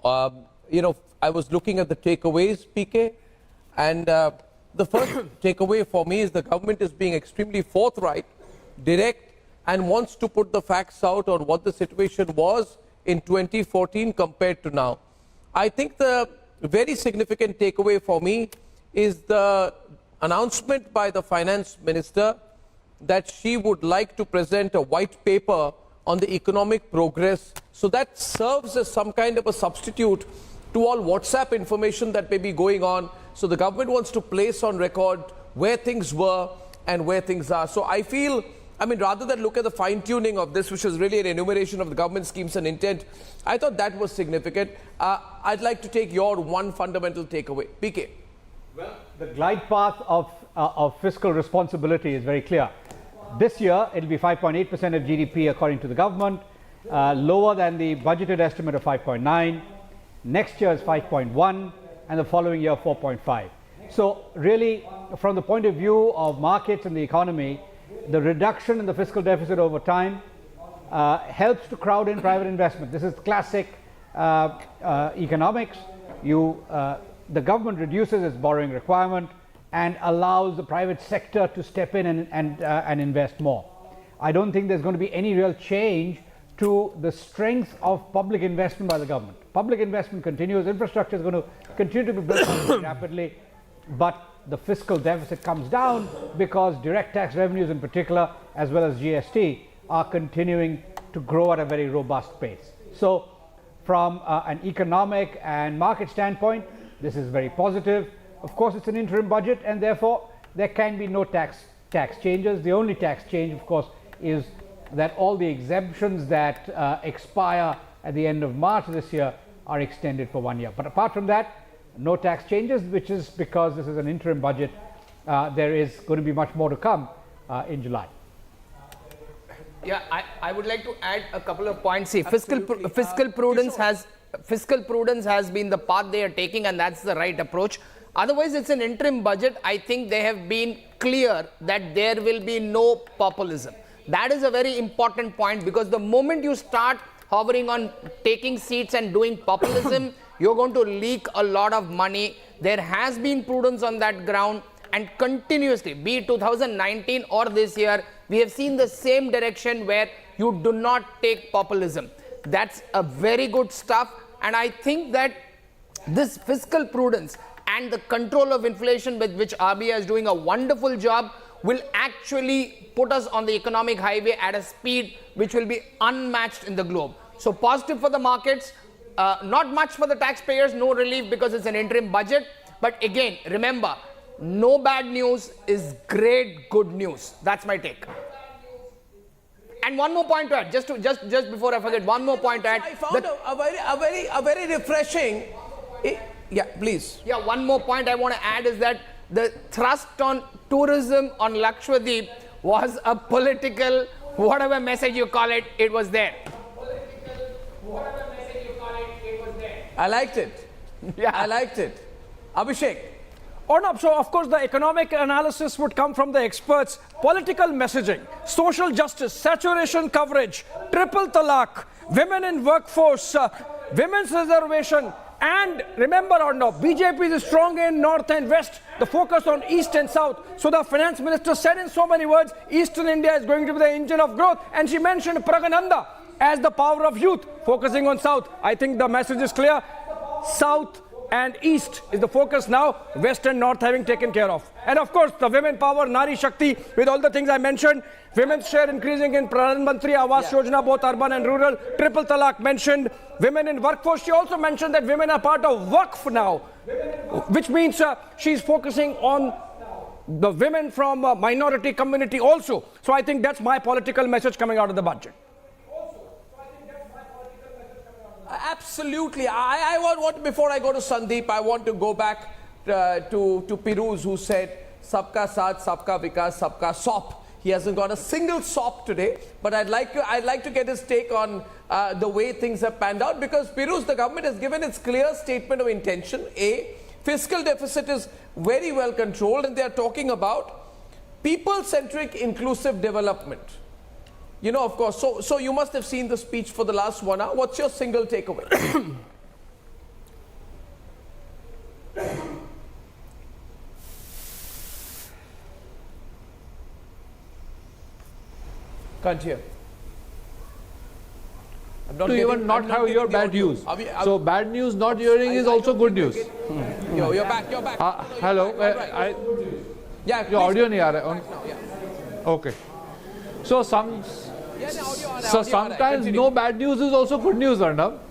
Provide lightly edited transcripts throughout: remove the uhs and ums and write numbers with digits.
I was looking at the takeaways, PK, and the first takeaway for me is the government is being extremely forthright, direct, and wants to put the facts out on what the situation was in 2014 compared to now. I think the very significant takeaway for me is the announcement by the finance minister that she would like to present a white paper on the economic progress. So that serves as some kind of a substitute to all WhatsApp information that may be going on. So the government wants to place on record where things were and where things are. So I feel, rather than look at the fine-tuning of this, which is really an enumeration of the government schemes and intent, I thought that was significant. I'd like to take your one fundamental takeaway. PK. Well, the glide path of fiscal responsibility is very clear. This year, it'll be 5.8% of GDP according to the government, lower than the budgeted estimate of 5.9. Next year is 5.1, and the following year 4.5. So really, from the point of view of markets and the economy, the reduction in the fiscal deficit over time helps to crowd in private investment. This is classic economics. The government reduces its borrowing requirement and allows the private sector to step in and invest more. I don't think there's going to be any real change to the strength of public investment by the government. Public investment continues, infrastructure is going to continue to be built rapidly, but the fiscal deficit comes down because direct tax revenues in particular, as well as GST, are continuing to grow at a very robust pace. So from an economic and market standpoint, this is very positive. Of course, it's an interim budget, and therefore there can be no tax changes. The only tax change, of course, is that all the exemptions that expire at the end of March this year are extended for 1 year. But apart from that, no tax changes, which is because this is an interim budget. There is going to be much more to come in July. Yeah, I would like to add a couple of points. See, fiscal prudence has been the path they are taking, and that's the right approach. Otherwise, it's an interim budget. I think they have been clear that there will be no populism. That is a very important point, because the moment you start hovering on taking seats and doing populism, you're going to leak a lot of money. There has been prudence on that ground, and continuously, be it 2019 or this year, we have seen the same direction where you do not take populism. That's a very good stuff, and I think that this fiscal prudence and the control of inflation, with which RBI is doing a wonderful job, will actually put us on the economic highway at a speed which will be unmatched in the globe. So positive for the markets, not much for the taxpayers, no relief because it's an interim budget. But again, remember, no bad news is great good news. That's my take. And one more point to add, just before I forget, one more point to add. I found a very refreshing. Yeah, please. Yeah, one more point I want to add is that the thrust on tourism on Lakshadweep was a political, whatever message you call it, it was there. I liked it. Yeah, I liked it. Abhishek. Arnab, so of course the economic analysis would come from the experts. Political messaging, social justice, saturation coverage, triple talaq, women in workforce, women's reservation. And remember, Arnab, BJP is strong in north and west, the focus on east and south. So the finance minister said in so many words, Eastern India is going to be the engine of growth. And she mentioned Pragananda as the power of youth, focusing on south. I think the message is clear. South and east is the focus now, west and north having taken care of. And of course, the women power, Nari Shakti, with all the things I mentioned, women's share increasing in Pradhan Mantri Awas Yojana, both urban and rural, triple talaq mentioned, women in workforce. She also mentioned that women are part of Waqf now, which means she's focusing on the women from minority community also. So I think that's my political message coming out of the budget. Absolutely. I want, before I go to Sandeep, I want to go back to Piruz, who said, Sabka Saath, Sabka Vikas, Sabka Sop. He hasn't got a single sop today, but I'd like to get his take on the way things have panned out, because Piruz, the government has given its clear statement of intention. Fiscal deficit is very well controlled, and they are talking about people-centric inclusive development. You know, of course, so you must have seen the speech for the last 1 hour. What's your single takeaway? Can't hear. I'm not To getting- even not I'm have getting your the bad audio. news. Are So bad news not hearing is I also don't good think news. you're getting- You're back. You're back. Hello, You're back, all right. Yeah, your please. audio नहीं आ रहा है. No, yeah. Okay. So Yeah, the audio आ रहा है, so audio आ रहा है. sometimes Continue. no bad news is also good news, Arnab.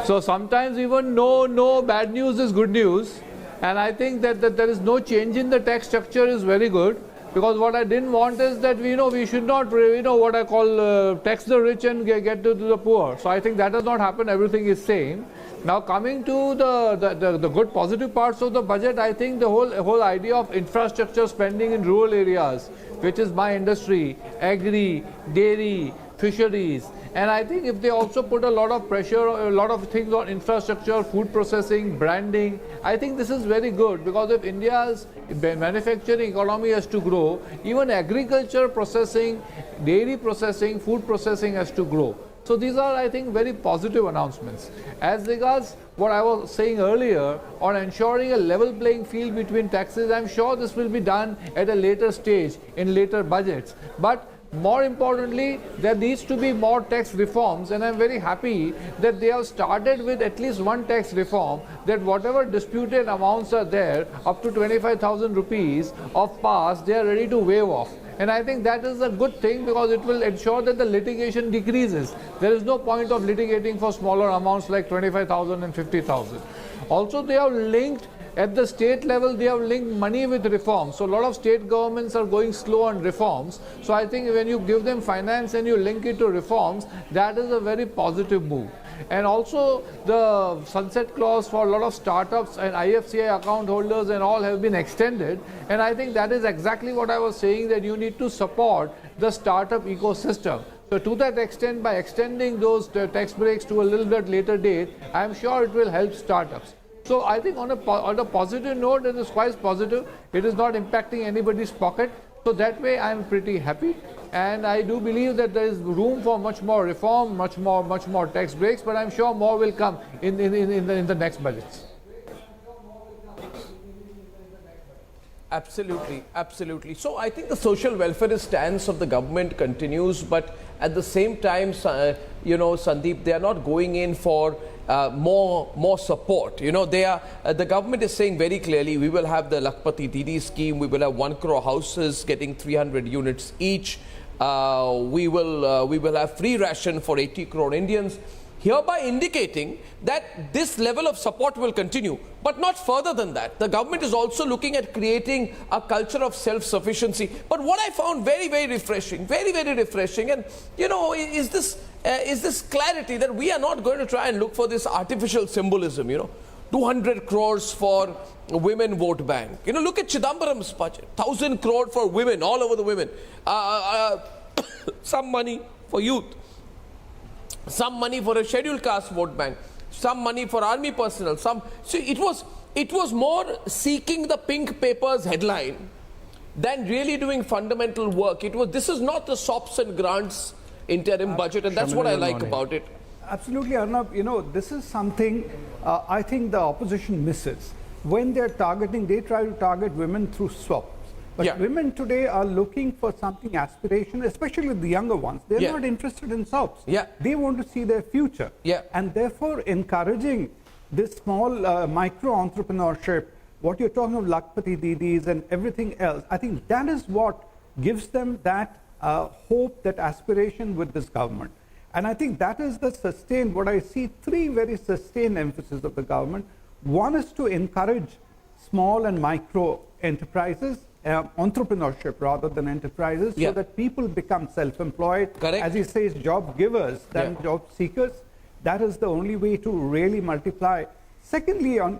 So sometimes even no bad news is good news, and I think that there is no change in the tax structure is very good, because what I didn't want is that we should not what I call tax the rich and get to the poor. So I think that does not happen. Everything is same. Now coming to the good positive parts of the budget, I think the whole idea of infrastructure spending in rural areas, which is my industry, agri, dairy, fisheries, and I think if they also put a lot of pressure, a lot of things on infrastructure, food processing, branding, I think this is very good, because if India's manufacturing economy has to grow, even agriculture processing, dairy processing, food processing has to grow. So these are, I think, very positive announcements. As regards what I was saying earlier on ensuring a level playing field between taxes, I'm sure this will be done at a later stage in later budgets. But more importantly, there needs to be more tax reforms, and I'm very happy that they have started with at least one tax reform, that whatever disputed amounts are there, up to 25,000 rupees of past, they are ready to waive off. And I think that is a good thing, because it will ensure that the litigation decreases. There is no point of litigating for smaller amounts like 25,000 and 50,000. Also, they have linked at the state level, they have linked money with reforms. So a lot of state governments are going slow on reforms. So I think when you give them finance and you link it to reforms, that is a very positive move. And also the sunset clause for a lot of startups and IFCI account holders and all have been extended. And I think that is exactly what I was saying, that you need to support the startup ecosystem. So to that extent, by extending those tax breaks to a little bit later date, I am sure it will help startups. So I think on a positive note, it is quite positive. It is not impacting anybody's pocket. So that way I am pretty happy. And I do believe that there is room for much more reform, much more tax breaks, but I'm sure more will come in the next budgets. Absolutely, absolutely. So I think the social welfare stance of the government continues, but at the same time, Sandeep, they are not going in for more support. The government is saying very clearly, we will have the Lakpati Didi scheme, we will have 1 crore houses getting 300 units each. We will have free ration for 80 crore Indians, hereby indicating that this level of support will continue, but not further than that. The government is also looking at creating a culture of self-sufficiency. But what I found very, very refreshing, and is this clarity that we are not going to try and look for this artificial symbolism, 200 crores for women vote bank. Look at Chidambaram's budget, 1,000 crore for women, all over the women. Some money for youth, some money for a scheduled caste vote bank, some money for army personnel. So it was more seeking the pink paper's headline than really doing fundamental work. This is not the SOPs and grants interim budget, and that's what I like about it. Absolutely, Arnab. This is something I think the opposition misses. When they try to target women through SWAPs. But women today are looking for something aspirational, especially the younger ones. They're not interested in SWAPs. They want to see their future. And therefore, encouraging this small micro entrepreneurship, what you're talking of Lakpati Didis and everything else, I think that is what gives them that hope, that aspiration with this government. And I think that is the sustained, what I see, 3 very sustained emphasis of the government. One is to encourage small and micro enterprises, entrepreneurship rather than enterprises, so that people become self-employed. As he says, job givers than job seekers. That is the only way to really multiply. Secondly, on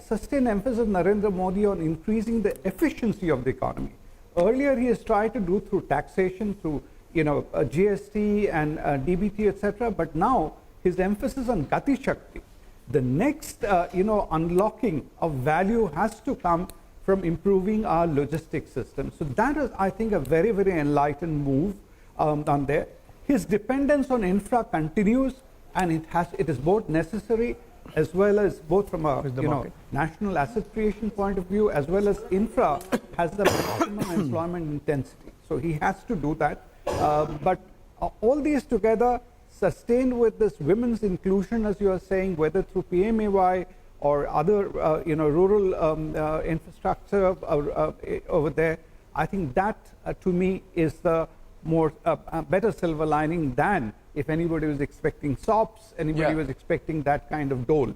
sustained emphasis of Narendra Modi on increasing the efficiency of the economy. Earlier, he has tried to do through taxation, through GST and DBT, etc. But now his emphasis on Gati Shakti. The next, unlocking of value has to come from improving our logistics system. So that is, I think, a very, very enlightened move on there. His dependence on infra continues, and it is both necessary as well as both from a the market? national asset creation point of view, as well as infra has the maximum employment intensity. So he has to do that. But all these together, sustained with this women's inclusion, as you are saying, whether through PMAY or other rural infrastructure over there, I think that to me is the more better silver lining than if anybody was expecting SOPs, anybody was expecting that kind of dole.